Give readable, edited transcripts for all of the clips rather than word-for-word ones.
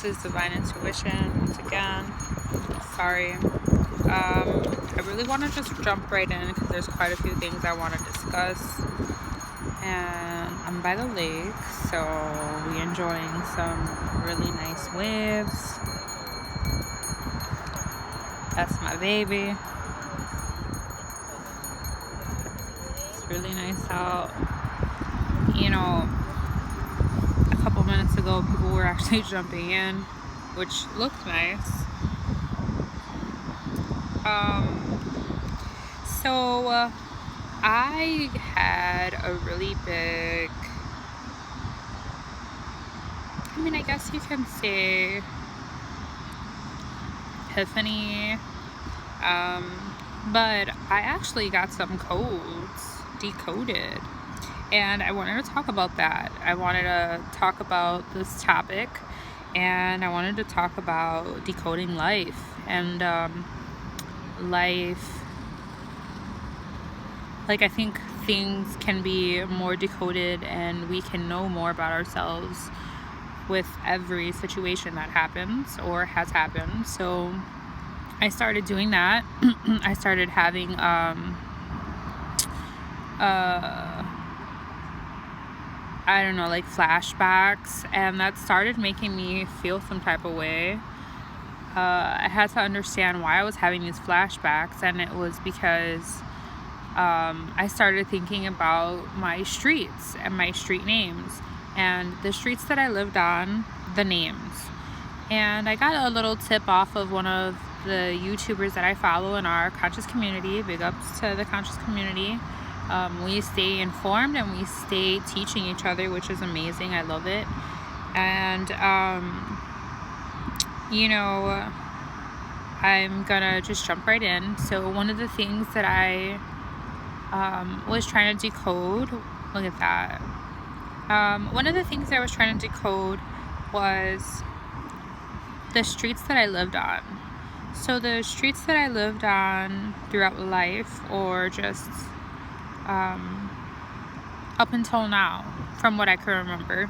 This is Divine Intuition once again. Sorry. I really want to just jump right in because there's quite a few things I want to discuss. And I'm by the lake, so we're enjoying some really nice waves. That's my baby. It's really nice out. You know, a couple minutes ago people were actually jumping in, which looked nice. So I had a really big, I guess you can say epiphany, but I actually got some codes decoded, and I wanted to talk about that. I wanted to talk about this topic, and I wanted to talk about decoding life and life. Like, I think things can be more decoded and we can know more about ourselves with every situation that happens or has happened. So I started doing that. I started having I don't know, like flashbacks, and that started making me feel some type of way. I had to understand why I was having these flashbacks, and it was because I started thinking about my streets and my street names and the streets that I lived on, the names. And I got a little tip off of one of the YouTubers that I follow in our conscious community. Big ups to the conscious community. We stay informed and we stay teaching each other, which is amazing. I love it. And I'm gonna just jump right in. So one of the things that I was trying to decode, look at that. One of the things that I was trying to decode was the streets that I lived on. So the streets that I lived on throughout life, or just up until now, from what I can remember.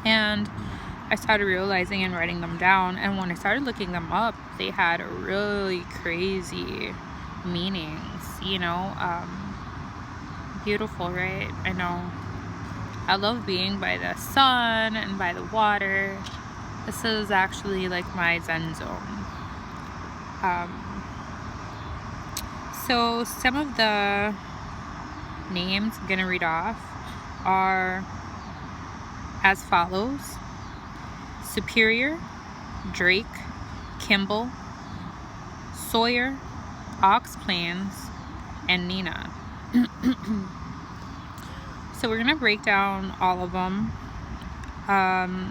And I started realizing and writing them down, and when I started looking them up, they had really crazy meanings, beautiful, right? I know. I love being by the sun and by the water. This is actually like my zen zone. So some of the names I'm gonna read off are as follows: Superior, Drake, Kimball, Sawyer, Ox Plains, and Nina. So we're gonna break down all of them,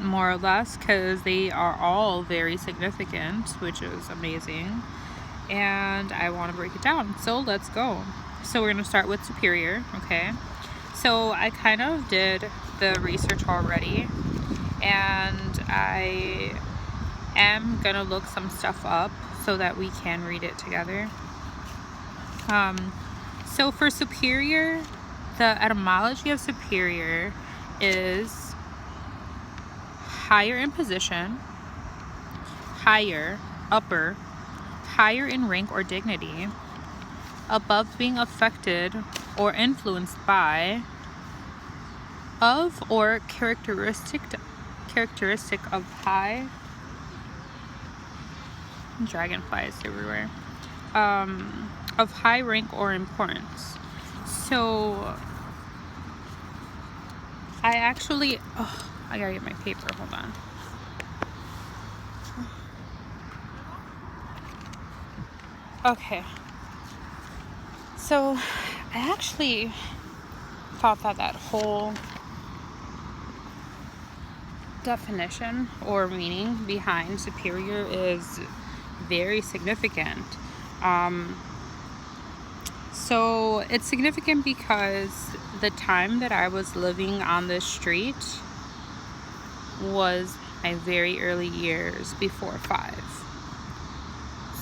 more or less, because they are all very significant, which is amazing, and I want to break it down. So let's go. So we're gonna start with Superior. Okay, so I kind of did the research already, and I am gonna look some stuff up so that we can read it together. So for Superior, the etymology of Superior is higher in position, higher, upper, higher in rank or dignity, above, being affected or influenced by, of or characteristic of high. Dragonflies everywhere. Of high rank or importance. So I actually, I gotta get my paper, hold on. Okay, so I actually thought that whole definition or meaning behind superior is very significant. So it's significant because the time that I was living on this street was my very early years, before 5.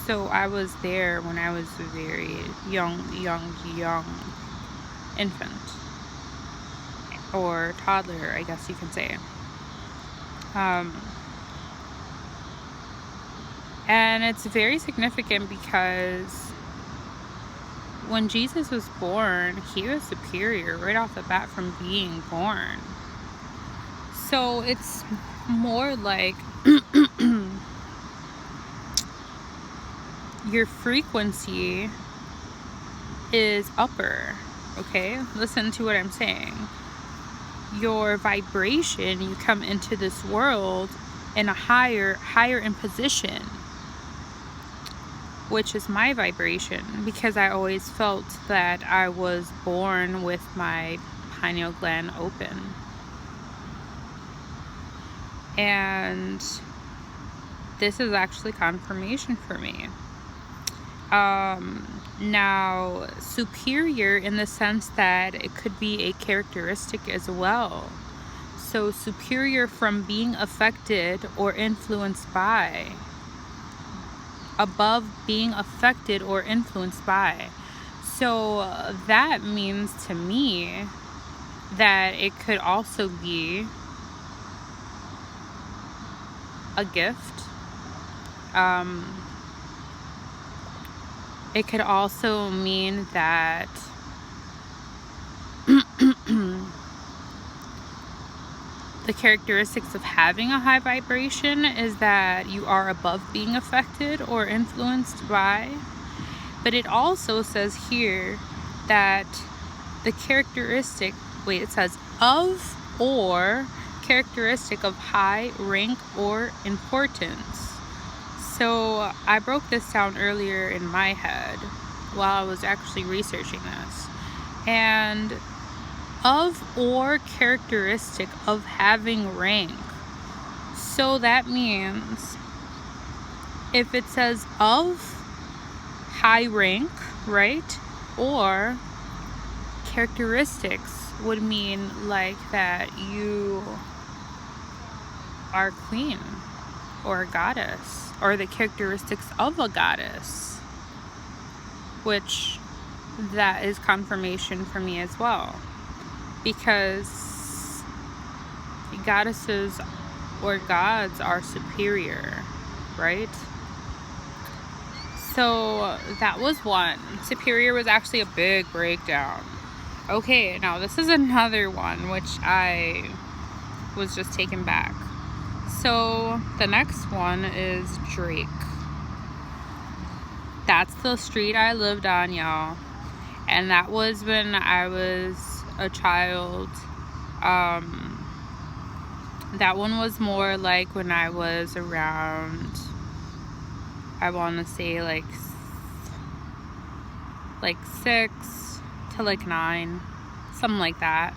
So I was there when I was a very young infant or toddler, I guess you can say. And it's very significant because when Jesus was born, he was superior right off the bat from being born. So it's more like your frequency is upper, okay? Listen to what I'm saying. Your vibration, you come into this world in a higher in position, which is my vibration, because I always felt that I was born with my pineal gland open. And this is actually confirmation for me. Now, superior in the sense that it could be a characteristic as well. So superior from being affected or influenced by, above being affected or influenced by. So that means to me that it could also be a gift. It could also mean that the characteristics of having a high vibration is that you are above being affected or influenced by. But it also says here that the characteristic, it says of or characteristic of high rank or importance. So I broke this down earlier in my head while I was actually researching this. And of or characteristic of having rank. So that means if it says of high rank, right? Or characteristics would mean like that you are queen or a goddess, or the characteristics of a goddess, which that is confirmation for me as well, because goddesses or gods are superior, right? So that was one. Superior was actually a big breakdown. Okay, now this is another one which I was just taken back. So the next one is Drake. That's the street I lived on, y'all. And that was when I was a child. That one was more like when I was around, I want to say like 6 to 9, something like that.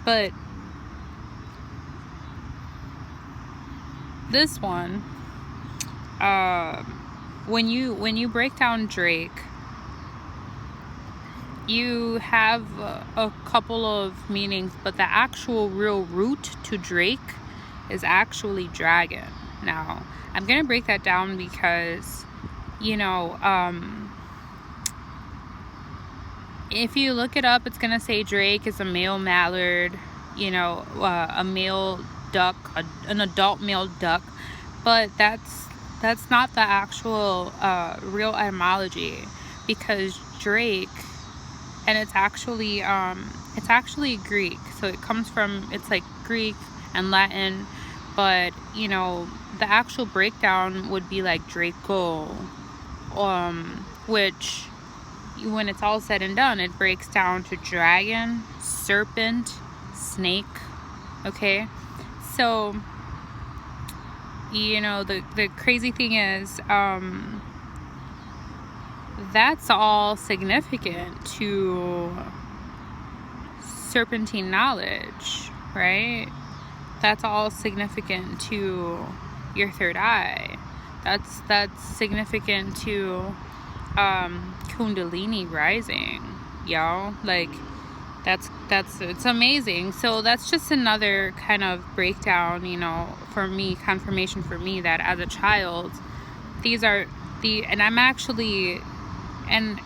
But this one, when you break down Drake, you have a couple of meanings, but the actual real root to Drake is actually dragon. Now, I'm gonna break that down because, if you look it up, it's gonna say Drake is a male mallard, a male duck, an adult male duck, but that's not the actual real etymology, because Drake, and it's actually Greek, so it comes from, it's like Greek and Latin, but the actual breakdown would be like Draco, which when it's all said and done, it breaks down to dragon, serpent, snake. Okay, so the crazy thing is, that's all significant to serpentine knowledge, right? That's all significant to your third eye. That's significant to Kundalini rising, y'all. Like, that's it's amazing. So that's just another kind of breakdown, for me, confirmation for me that as a child, these are and I'm actually, and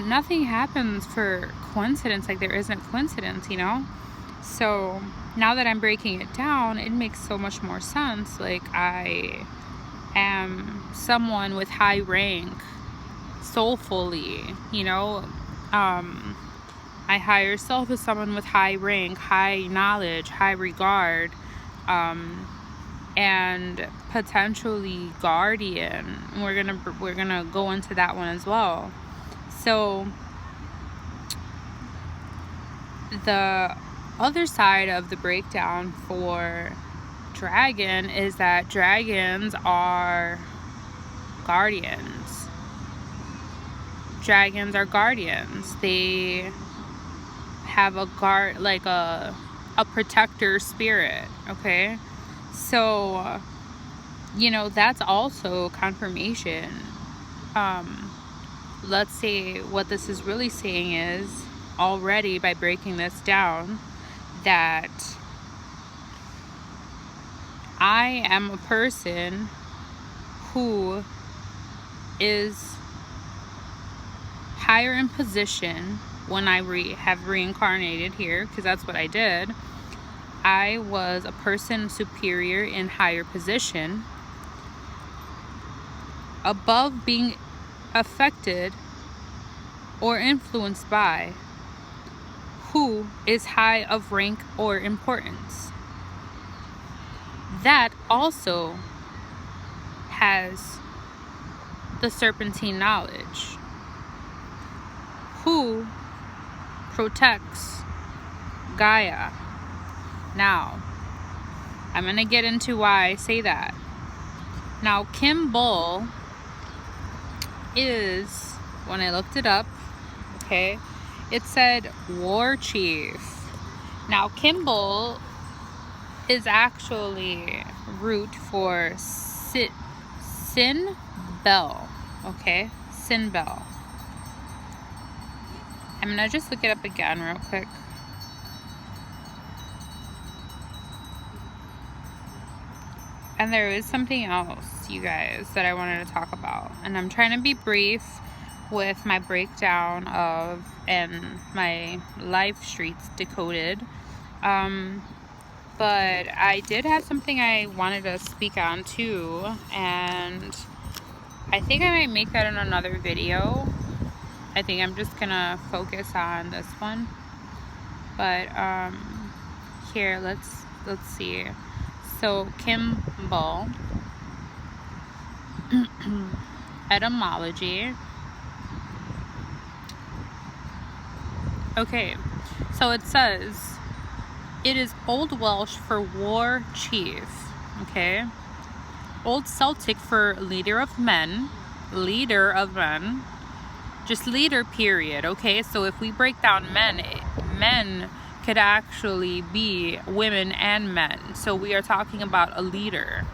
nothing happens for coincidence. Like, there isn't coincidence, So now that I'm breaking it down, it makes so much more sense. Like, I am someone with high rank soulfully, you know. My higher self is someone with high rank, high knowledge, high regard, and potentially guardian. We're gonna go into that one as well. So the other side of the breakdown for dragon is that dragons are guardians. Dragons are guardians. They have a guard, like a protector spirit, okay? So, you know, that's also confirmation. Let's say what this is really saying is, already by breaking this down, that I am a person who is higher in position when I have reincarnated here, because that's what I did. I was a person superior in higher position, above being affected or influenced by who is high of rank or importance. That also has the serpentine knowledge. Who protects Gaia? Now, I'm going to get into why I say that. Now, Kimball is, when I looked it up, okay, it said war chief. Now, Kimball is actually root for Sin Bell, okay? Sin Bell. I'm gonna just look it up again real quick. And there is something else, you guys, that I wanted to talk about. And I'm trying to be brief with my breakdown of and my life streets decoded. But I did have something I wanted to speak on too. And I think I might make that in another video. I think I'm just gonna focus on this one. But here, let's see. So Kimball etymology. Okay, so it says it is Old Welsh for war chief. Okay, Old Celtic for leader of men. Just leader, period. Okay, so if we break down men could actually be women and men. So we are talking about a leader.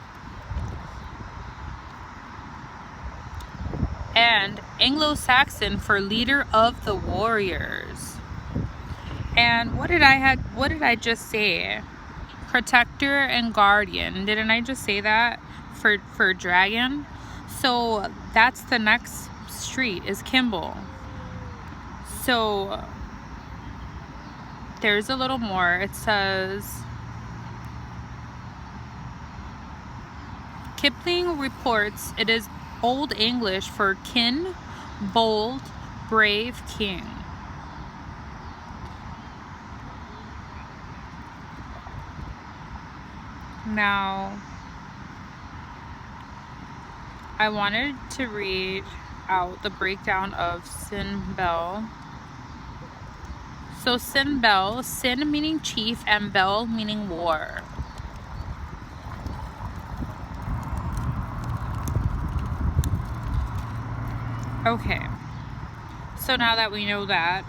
And Anglo-Saxon for leader of the warriors. And what did I just say? Protector and guardian. Didn't I just say that for dragon? So that's the next street, is Kimball. So there's a little more. It says Kipling reports it is Old English for kin, bold, brave king. Now, I wanted to read out the breakdown of Sin Bell. So Sin Bell, Sin meaning chief and Bell meaning war. Okay, so now that we know that,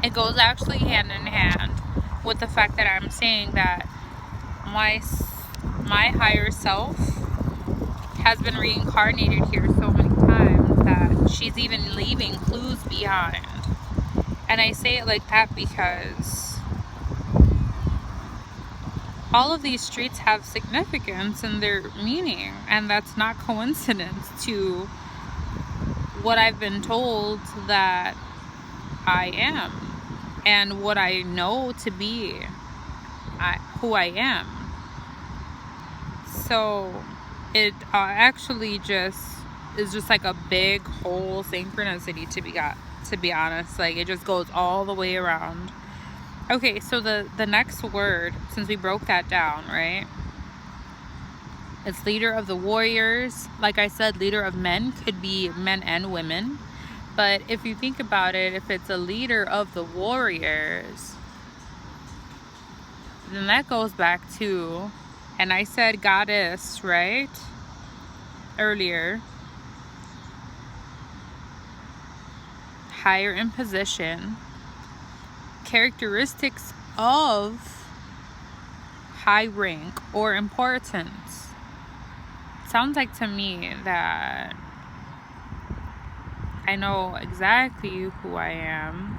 it goes actually hand in hand with the fact that I'm saying that my higher self has been reincarnated here so many times that she's even leaving clues behind. And I say it like that because all of these streets have significance in their meaning, and that's not coincidence to what I've been told that I am. and what I know to be who I am. So it actually just is just like a big whole synchronicity, to be honest. Like, it just goes all the way around. Okay, so the next word, since we broke that down, right? It's leader of the warriors. Like I said, leader of men could be men and women. But if you think about it, if it's a leader of the warriors, then that goes back to, and I said goddess, right? Earlier. Higher in position. Characteristics of high rank or importance. Sounds like to me that I know exactly who I am.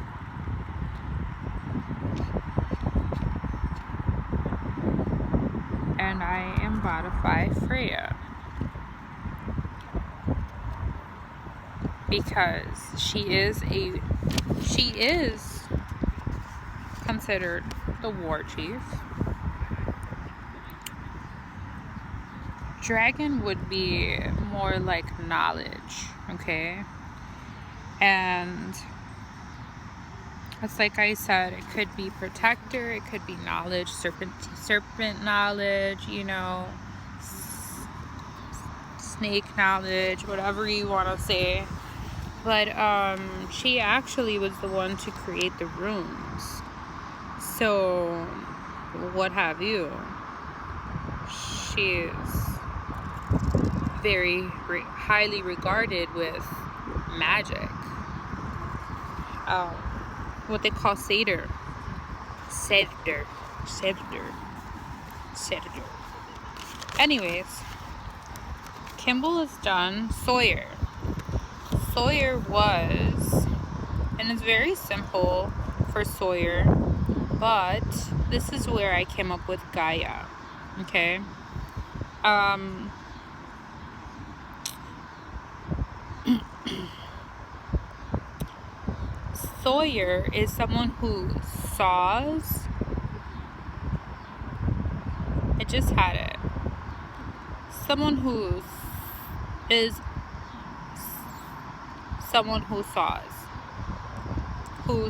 And I embodify Freya. Because she is considered the war chief. Dragon would be more like knowledge, okay? And it's like I said, it could be protector, it could be knowledge, serpent knowledge, you know, snake knowledge, whatever you want to say. But she actually was the one to create the runes. So what have you? She is very highly regarded with magic. What they call Seder. Anyways, Kimball is done. Sawyer was, and it's very simple for Sawyer, but this is where I came up with Gaia. Okay. Sawyer is someone who saws. I just had it. Someone who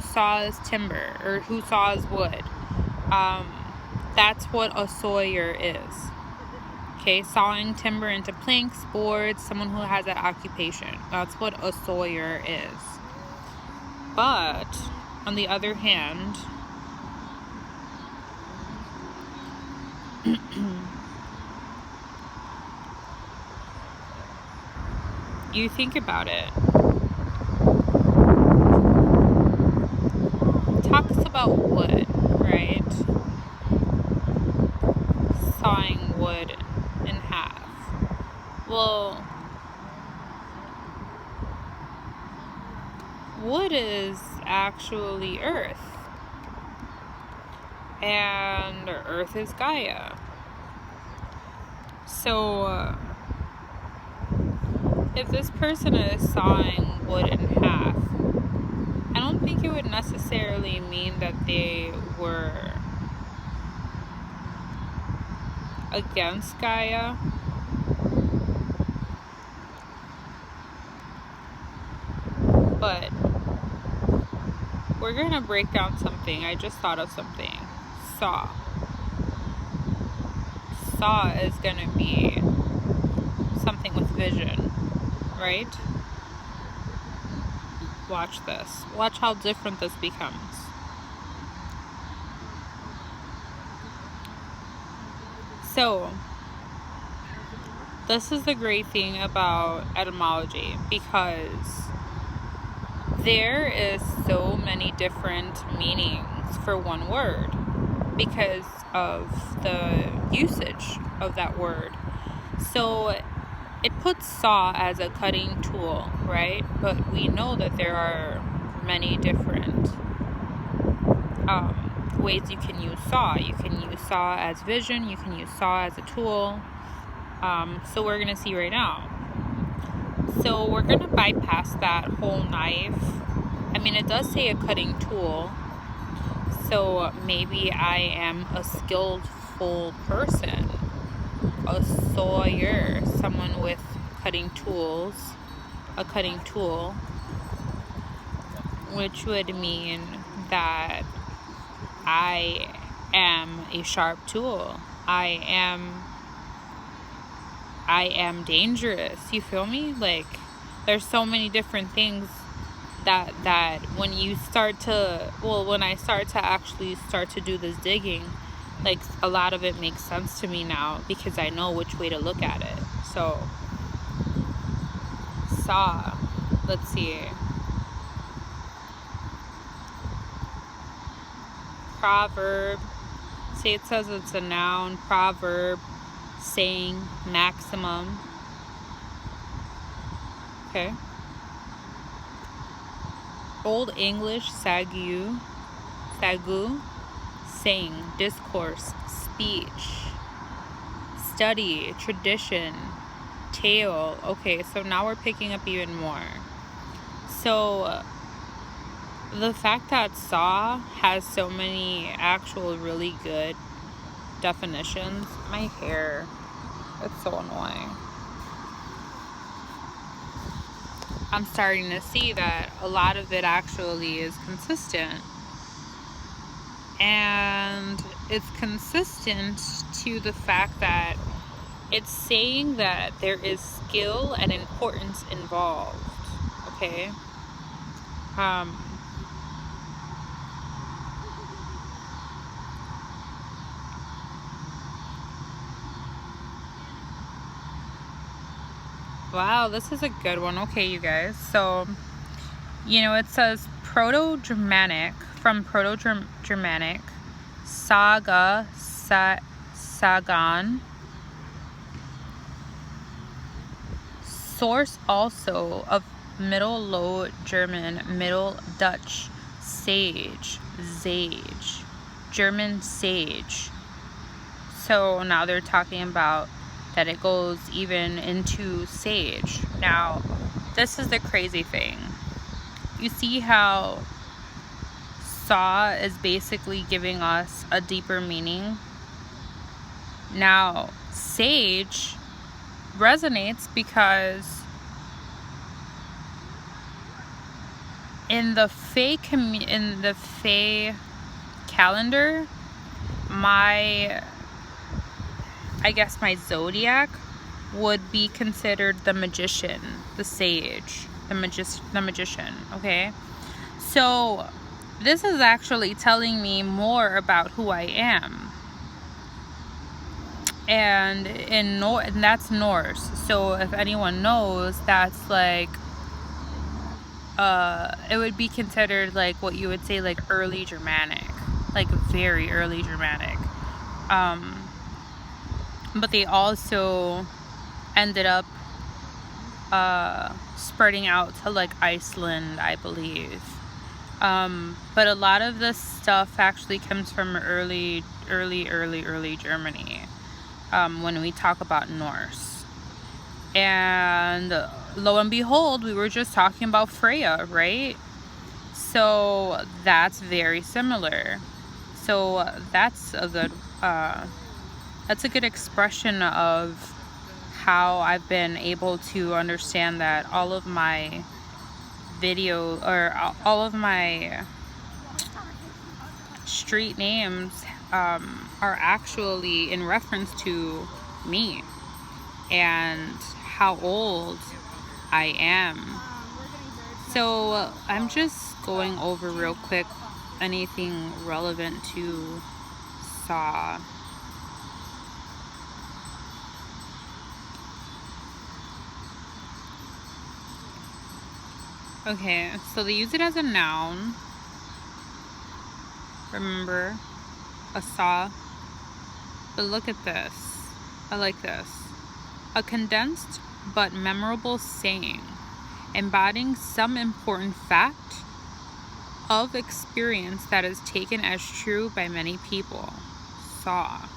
saws timber, or who saws wood. That's what a sawyer is. Okay, sawing timber into planks, boards, someone who has that occupation. That's what a sawyer is. But on the other hand, you think about it. It talks about wood, right? Sawing wood in half. Well, wood is actually earth. And earth is Gaia. So, if this person is sawing wood in half, I don't think it would necessarily mean that they were against Gaia. But we're going to break down something. I just thought of something. Saw. Saw is going to be something with vision, right? Watch this. Watch how different this becomes. So, this is the great thing about etymology, because there is so many different meanings for one word because of the usage of that word. So it puts saw as a cutting tool, right? But we know that there are many different ways you can use saw. You can use saw as vision, you can use saw as a tool. So we're going to see right now. So we're going to bypass that whole knife. I mean, it does say a cutting tool. So maybe I am a skillful person, a sawyer, someone with cutting tools, a cutting tool, which would mean that I am a sharp tool. I am dangerous. You feel me? Like, there's so many different things that when you start to, well, when I start to actually start to do this digging, like, a lot of it makes sense to me now because I know which way to look at it. So, saw. Let's see. Proverb. Say it says it's a noun. Proverb. Saying. Maximum. Okay. Old English. Sagu. Saying. Discourse. Speech. Study. Tradition. Tale. Okay, so now we're picking up even more. So the fact that saw has so many actual really good definitions. My hair, it's so annoying. I'm starting to see that a lot of it actually is consistent. And it's consistent to the fact that it's saying that there is skill and importance involved. Okay? Wow, this is a good one. Okay, you guys. So, it says Proto-Germanic, from Proto-Germanic, saga, sagan, source also of Middle Low German, Middle Dutch, sage, German sage. So now they're talking about that it goes even into sage. Now, this is the crazy thing. You see how saw is basically giving us a deeper meaning? Now, sage resonates because in the Fae calendar, my zodiac would be considered the magician, the sage, the magician, okay? So this is actually telling me more about who I am. And and that's Norse. So if anyone knows, that's like it would be considered like what you would say like early Germanic, like very early Germanic. But they also ended up spreading out to like Iceland, I believe. But a lot of this stuff actually comes from early Germany, when we talk about Norse. And lo and behold, we were just talking about Freya, right? So that's very similar. So that's a good expression of how I've been able to understand that all of my all of my street names are actually in reference to me and how old I am. So I'm just going over real quick anything relevant to saw. Okay, so they use it as a noun. Remember, a saw. But look at this. I like this. A condensed but memorable saying, embodying some important fact of experience that is taken as true by many people. Saw.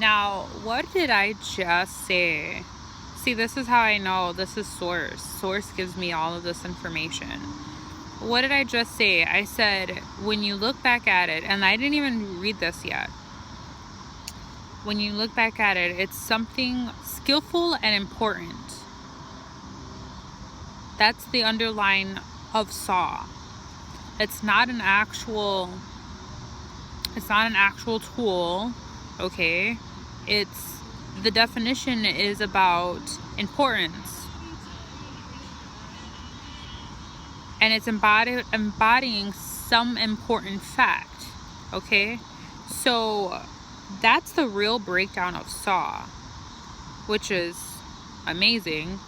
Now, what did I just say? See, this is how I know this is source. Source gives me all of this information. what did I just say? I said, when you look back at it, and I didn't even read this yet. When you look back at it, it's something skillful and important. That's the underline of saw. It's not an actual tool, okay? It's, the definition is about importance. And it's embodying some important fact, okay? So that's the real breakdown of saw, which is amazing.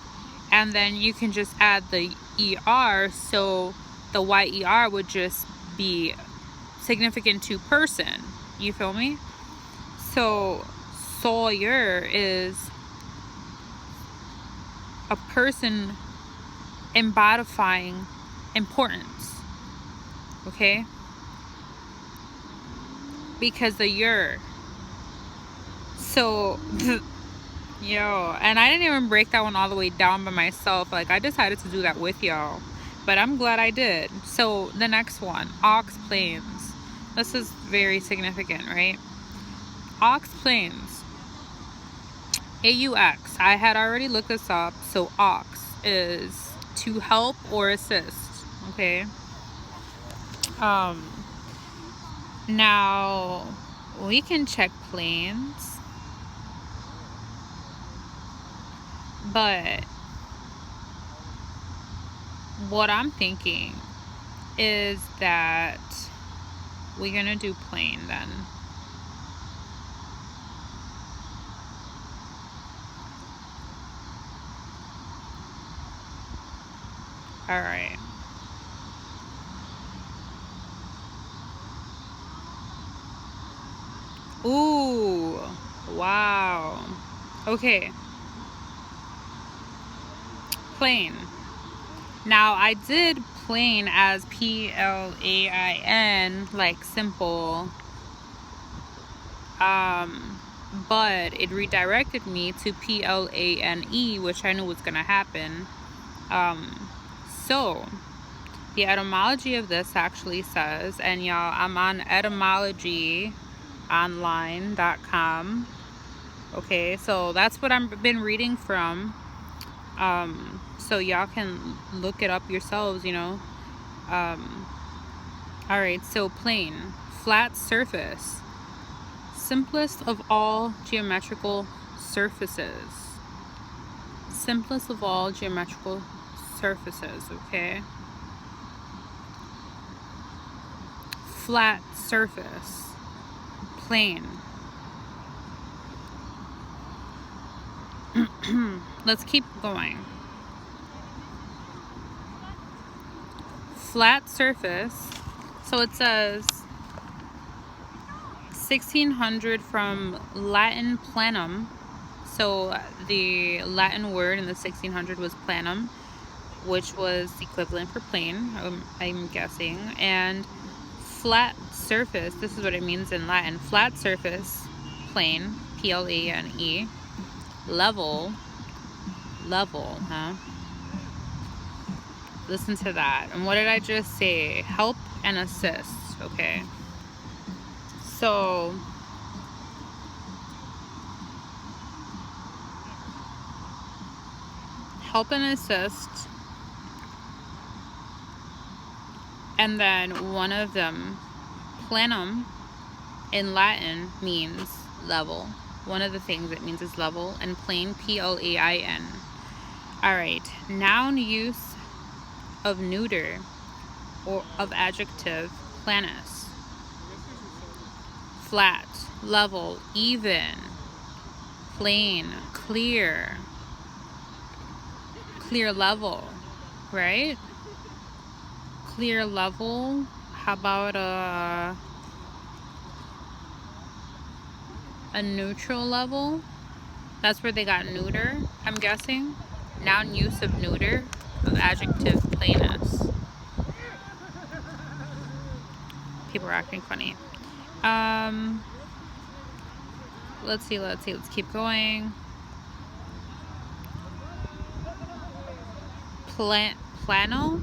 And then you can just add the ER, so the YER would just be significant to person. You feel me? So Sawyer is a person embodying importance, okay? Because the yer. So yo, and I didn't even break that one all the way down by myself. Like, I decided to do that with y'all, but I'm glad I did. So the next one, ox plains. This is very significant, right? Ox plains, AUX. I had already looked this up. So ox is to help or assist, okay? Now we can check plains, but what I'm thinking is that we're gonna do plain then. All right. Ooh, wow. Okay. Plain. Now I did plain as PLAIN, like simple. But it redirected me to PLANE, which I knew was gonna happen. So the etymology of this actually says, and y'all, I'm on etymologyonline.com. Okay, so that's what I've been reading from. So y'all can look it up yourselves, you know. Alright, so plain, flat surface, simplest of all geometrical surfaces. Simplest of all geometrical surfaces, okay? Flat surface, plain. Let's keep going. Flat surface. So it says 1600 from Latin planum. So the Latin word in the 1600 was planum, which was equivalent for plane, I'm guessing. And flat surface, this is what it means in Latin. Flat surface, plane, PLANE. Level, huh? Listen to that. And what did I just say? Help and assist, okay? So help and assist, and then one of them, planum in Latin means level. One of the things it means is level, and plain, PLAIN. Alright, noun use of neuter or of adjective, planus. Flat, level, even, plain, clear. Clear level, right? Clear level. How about a neutral level? That's where they got neuter, I'm guessing. Noun use of neuter of adjective, plainness. People are acting funny. Let's see, let's keep going. Plano,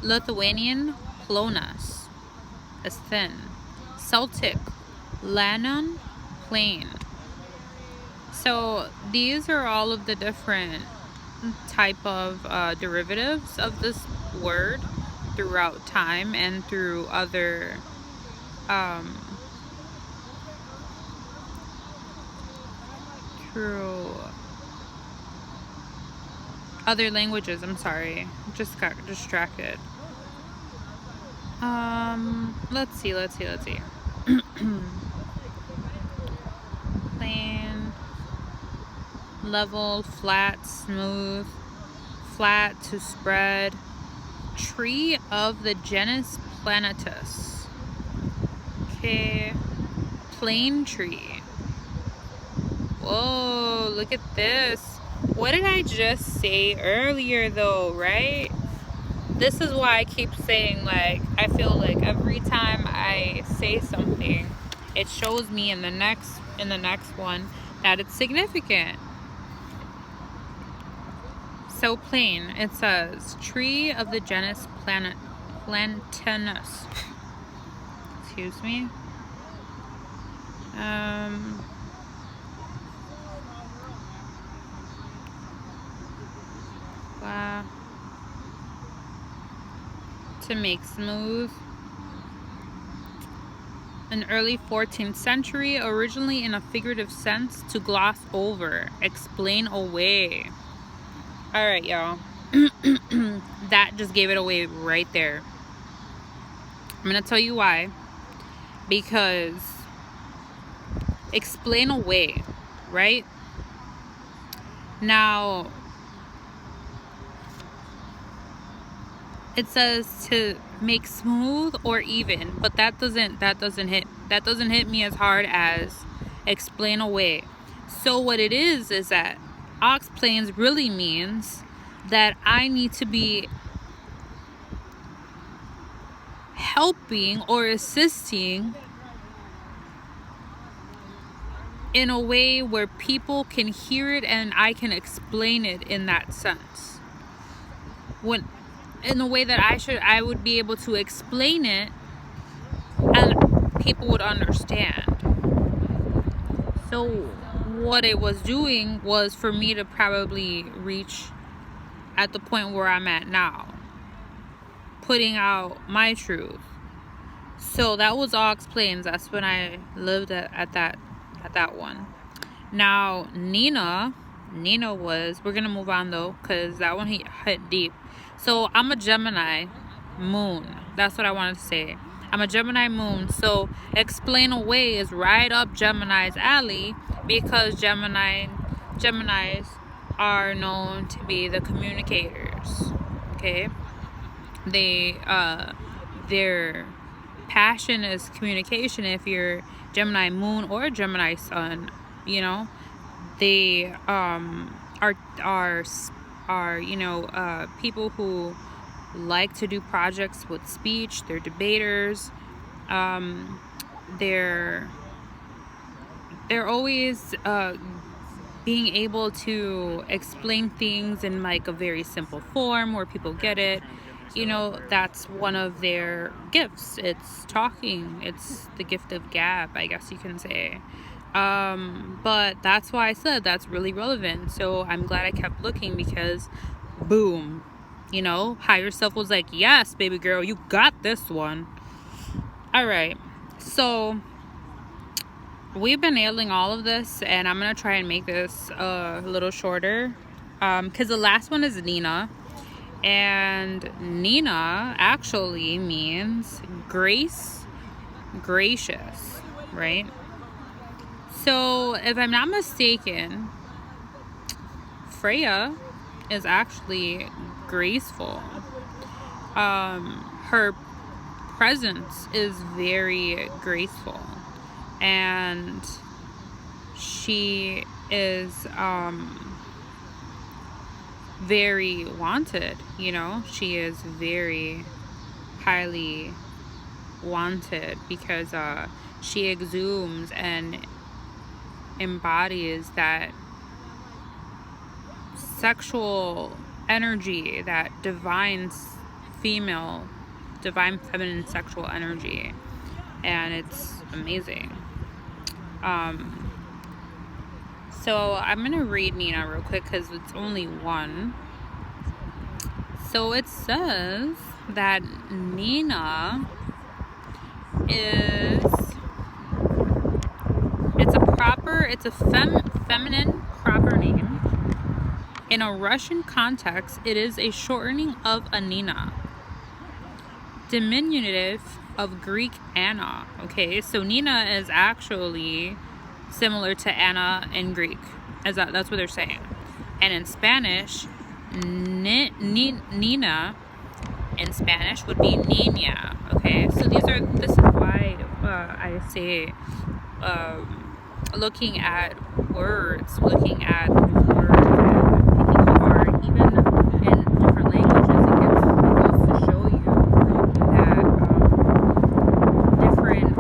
Lithuanian, plonas, is thin. Celtic, lanon, plain. So these are all of the different type of derivatives of this word throughout time and through other through other languages. I'm sorry, just got distracted. Let's see. Plain, level, flat, smooth, flat to spread. Tree of the genus Planetus. Okay, plain tree. Whoa, look at this. What did I just say earlier though, right? This is why I keep saying, like, I feel like every time I say something, it shows me in the next one that it's significant. So plain, it says tree of the genus Plantenus. Excuse me. Wow. To make smooth. In early 14th century, originally in a figurative sense, to gloss over, explain away. All right, y'all. That just gave it away right there. I'm gonna tell you why. Because explain away, right? Now, it says to make smooth or even, but that doesn't hit me as hard as explain away. So what it is that oxplains really means that I need to be helping or assisting in a way where people can hear it and I can explain it in that sense. In a way that I would be able to explain it and people would understand. So what it was doing was for me to probably reach at the point where I'm at now, putting out my truth. So that was all explains. That's when I lived at that one. Now Nina was, we're gonna move on though, because that one hit deep. So I'm a Gemini moon. That's what I wanted to say. I'm a Gemini moon. So explain away is right up Gemini's alley, because Geminis are known to be the communicators. Okay, their passion is communication. If you're Gemini moon or Gemini sun, you know, they are people who like to do projects with speech. They're debaters. They're always being able to explain things in like a very simple form where people get it. You know, that's one of their gifts. It's talking. It's the gift of gab, I guess you can say. But that's why I said that's really relevant. So I'm glad I kept looking, because boom, you know, higher self was like, yes, baby girl, you got this one. All right, so we've been nailing all of this, and I'm gonna try and make this a little shorter, because the last one is Nina, and Nina actually means gracious, right? So if I'm not mistaken, Freya is actually graceful. Her presence is very graceful, and she is very wanted. You know, she is very highly wanted because she exudes and embodies that sexual energy, that divine female, divine feminine sexual energy, and it's amazing. So I'm gonna read Nina real quick because it's only one. So it says that Nina is, it's a feminine proper name. In a Russian context, it is a shortening of Anina, diminutive of Greek Anna. Okay, so Nina is actually similar to Anna in Greek, that's what they're saying. And in Spanish, Nina in Spanish would be Niña. Okay, so this is why I say looking at words, and picking apart, even in different languages, it goes to show you that different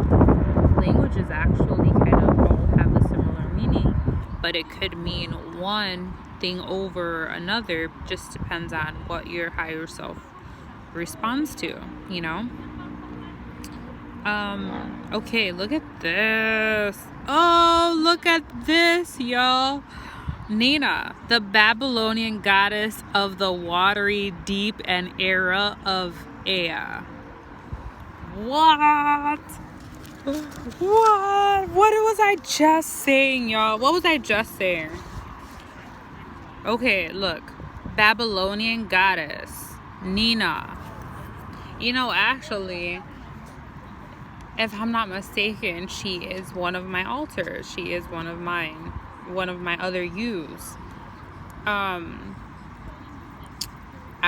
languages actually kind of all have a similar meaning, but it could mean one thing over another. Just depends on what your higher self responds to, you know. Okay, look at this. Oh, look at this, y'all. Nina, the Babylonian goddess of the watery deep and era of Ea. What was I just saying, y'all? What was I just saying? Okay, look. Babylonian goddess, Nina. You know, actually, if I'm not mistaken, she is one of my alters. She is one of mine. One of my other yous. I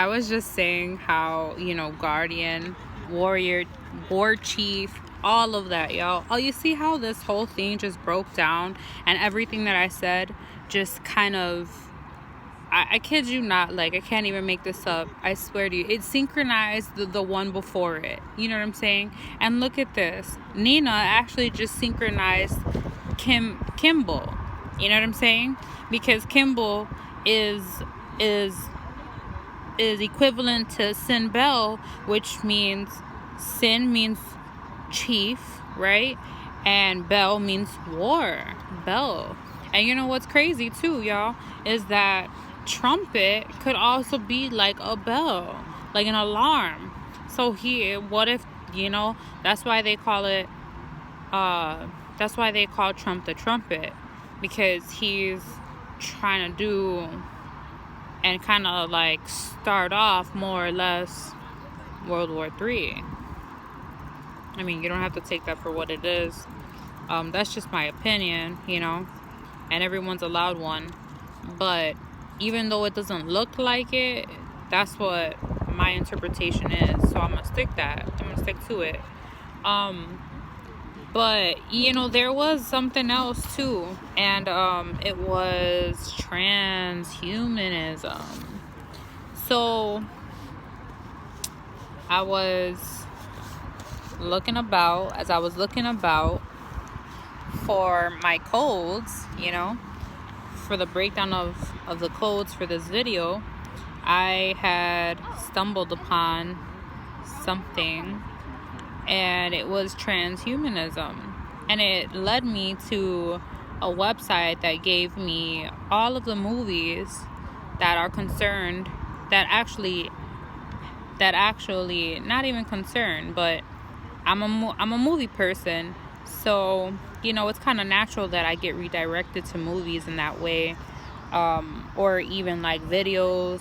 was just saying how, you know, guardian, warrior, war chief, all of that, y'all. Oh, you see how this whole thing just broke down, and everything that I said just kind of, I kid you not, like, I can't even make this up. I swear to you, it synchronized the one before it. You know what I'm saying? And look at this. Nina actually just synchronized Kimball. You know what I'm saying? Because Kimball is equivalent to Sin Bell, which means Sin means chief, right? And Bell means war. Bell. And you know what's crazy too, y'all, is that trumpet could also be like a bell, like an alarm. So what if, you know, that's why they call Trump the trumpet, because he's trying to do and kind of like start off more or less World War III. I mean, you don't have to take that for what it is. That's just my opinion, you know, and everyone's allowed one. But even though it doesn't look like it, that's what my interpretation is. So I'm gonna stick to it. But you know, there was something else too, and it was transhumanism. So I was looking about for my codes, you know, for the breakdown of the codes for this video. I had stumbled upon something, and it was transhumanism, and it led me to a website that gave me all of the movies that are concerned, that actually not even concerned, but I'm a movie person, so you know, it's kind of natural that I get redirected to movies in that way, or even like videos,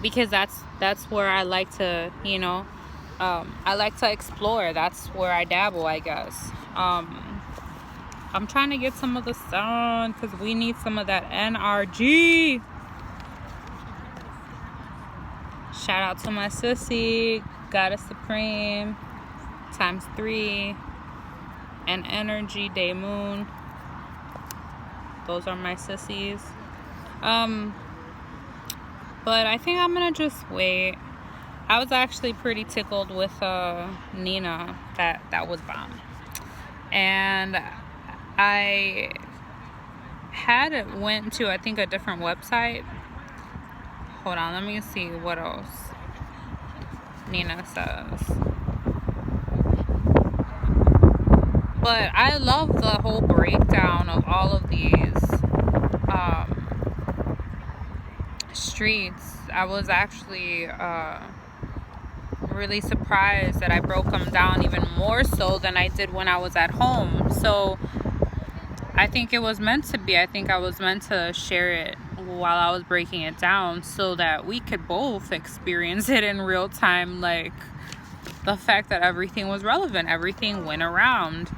because that's where I like to, you know, I like to explore. That's where I dabble, I guess. I'm trying to get some of the sun because we need some of that NRG. Shout out to my sissy, Goddess Supreme, ×3, and Energy, Day Moon. Those are my sissies. But I think I'm gonna just wait. I was actually pretty tickled with Nina. That was bomb. And I went to, I think, a different website. Hold on, let me see what else. Nina says. But I love the whole breakdown of all of these streets. I was actually really surprised that I broke them down even more so than I did when I was at home. So I think it was meant to be. I think I was meant to share it while I was breaking it down so that we could both experience it in real time. Like the fact that everything was relevant, everything went around.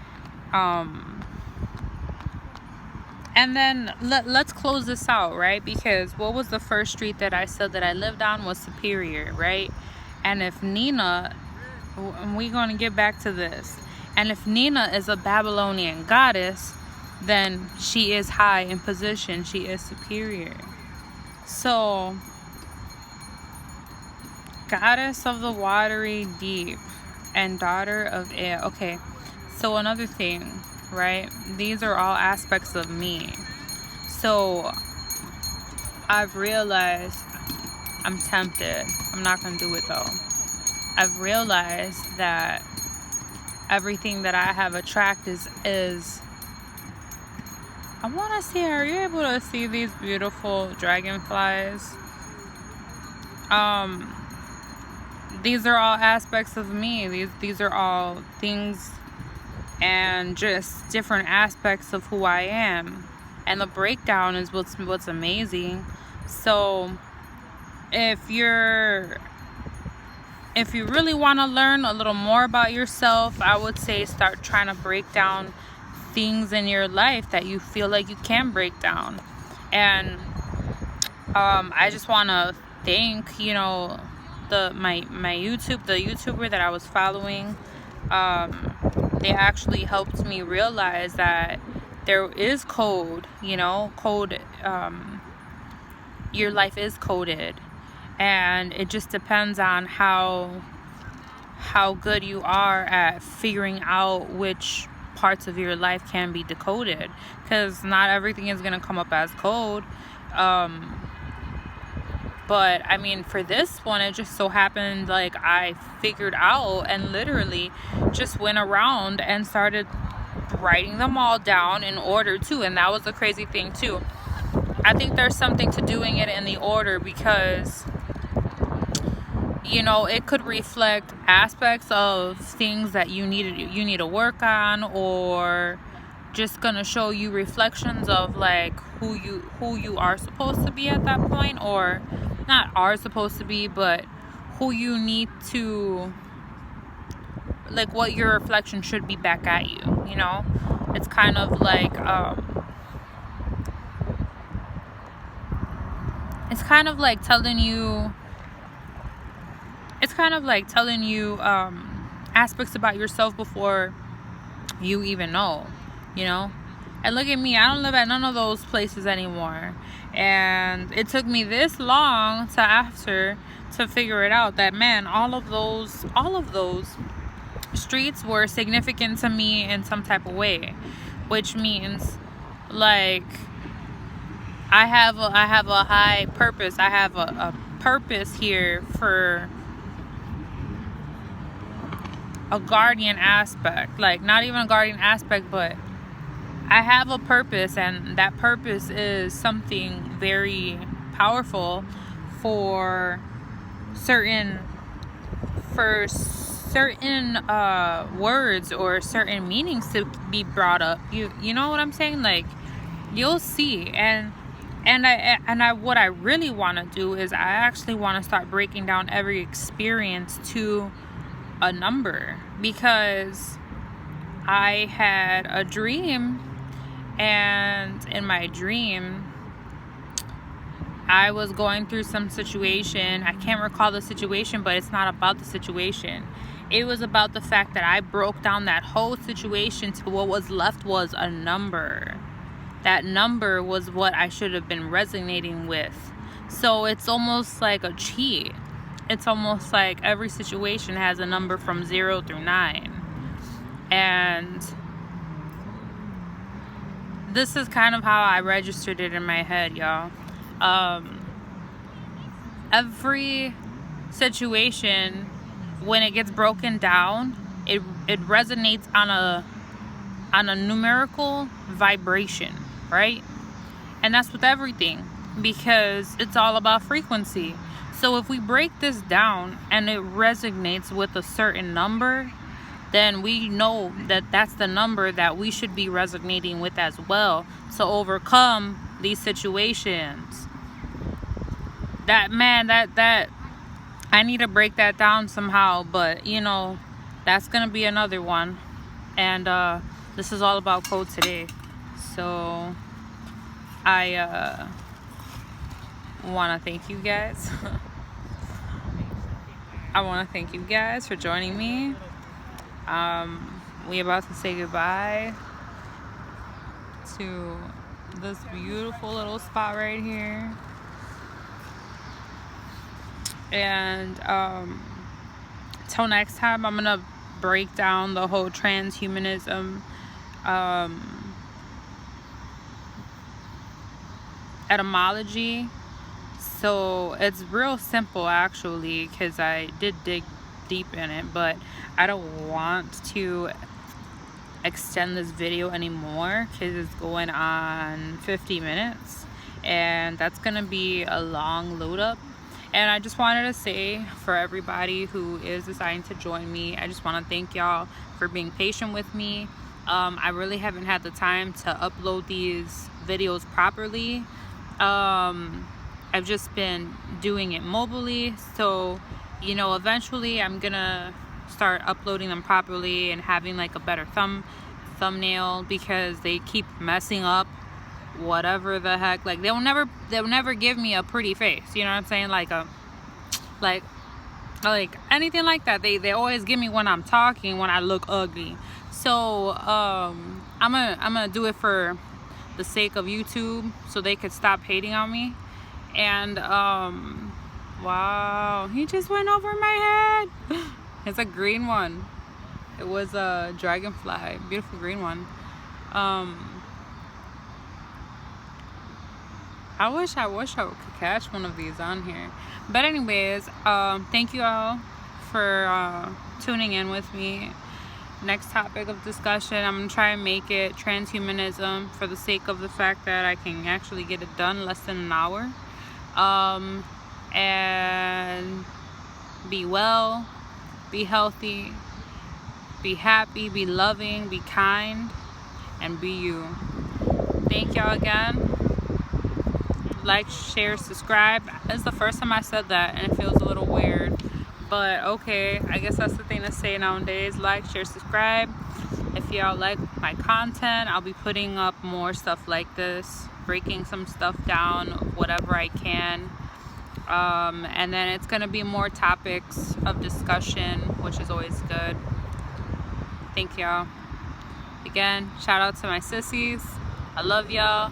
And then let's close this out, right? Because what was the first street that I said that I lived on was Superior, right? And if Nina, we're going to get back to this, and if Nina is a Babylonian goddess, then she is high in position, she is superior. So, goddess of the watery deep and daughter of air. Okay, so another thing, right? These are all aspects of me. So I've realized I'm tempted. I'm not going to do it though. I've realized that everything that I have attracted is I want to see, are you able to see these beautiful dragonflies? These are all aspects of me. These are all things and just different aspects of who I am. And the breakdown is what's amazing. So if you really want to learn a little more about yourself, I would say start trying to break down things in your life that you feel like you can break down. And I just want to thank, the YouTuber that I was following. They actually helped me realize that there is code, your life is coded, and it just depends on how good you are at figuring out which parts of your life can be decoded, because not everything is going to come up as code. But I mean, for this one, it just so happened like I figured out and literally just went around and started writing them all down in order too. And that was the crazy thing too. I think there's something to doing it in the order because, it could reflect aspects of things that you need to work on, or just gonna show you reflections of like who you are supposed to be at that point, or not are supposed to be, but who you need to, like what your reflection should be back at you. It's kind of like telling you aspects about yourself before you even know. And look at me, I don't live at none of those places anymore, and it took me this long to figure it out that, man, all of those streets were significant to me in some type of way, which means like I have a high purpose. I have a purpose here for a guardian aspect, like not even a guardian aspect, but I have a purpose, and that purpose is something very powerful for certain words or certain meanings to be brought up. You know what I'm saying? Like, you'll see. And what I really want to do is I actually want to start breaking down every experience to a number, because I had a dream, and in my dream I was going through some situation. I can't recall the situation, but it's not about the situation. It was about the fact that I broke down that whole situation to what was left was a number. That number was what I should have been resonating with. So it's almost like a cheat. It's almost like every situation has a number from 0 through 9. And this is kind of how I registered it in my head, y'all. Every situation when it gets broken down, it resonates on a numerical vibration, right? And that's with everything, because it's all about frequency. So if we break this down and it resonates with a certain number, then we know that that's the number that we should be resonating with as well, to overcome these situations. That I need to break that down somehow, but you know, that's gonna be another one. And this is all about code today. So I want to thank you guys. I want to thank you guys for joining me. We about to say goodbye to this beautiful little spot right here. And till next time, I'm gonna break down the whole transhumanism etymology. So it's real simple actually, because I did dig deep in it, but I don't want to extend this video anymore because it's going on 50 minutes and that's gonna be a long load up. And I just wanted to say, for everybody who is deciding to join me, I just want to thank y'all for being patient with me. I really haven't had the time to upload these videos properly. I've just been doing it mobily, so you know, eventually I'm gonna start uploading them properly and having like a better thumbnail, because they keep messing up whatever the heck. Like they'll never give me a pretty face, you know what I'm saying, like anything like that. They always give me when I'm talking, when I look ugly. So I'm gonna do it for the sake of YouTube, so they could stop hating on me. And wow, he just went over my head. It's a green one. It was a dragonfly, beautiful green one. I wish I could catch one of these on here. But anyways, thank you all for tuning in with me. Next topic of discussion, I'm gonna try and make it transhumanism, for the sake of the fact that I can actually get it done less than an hour. And be well, be healthy, be happy, be loving, be kind, and be you. Thank y'all again. Like, share, subscribe. It's the first time I said that and it feels a little weird, but okay, I guess that's the thing to say nowadays. Like, share, subscribe. If y'all like my content, I'll be putting up more stuff like this, breaking some stuff down, whatever I can. And then it's gonna be more topics of discussion, which is always good. Thank y'all again. Shout out to my sissies. I love y'all.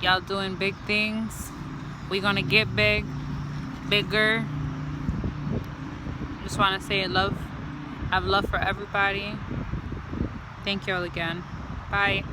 Y'all doing big things. We gonna get bigger. Just want to say I have love for everybody. Thank y'all again. Bye.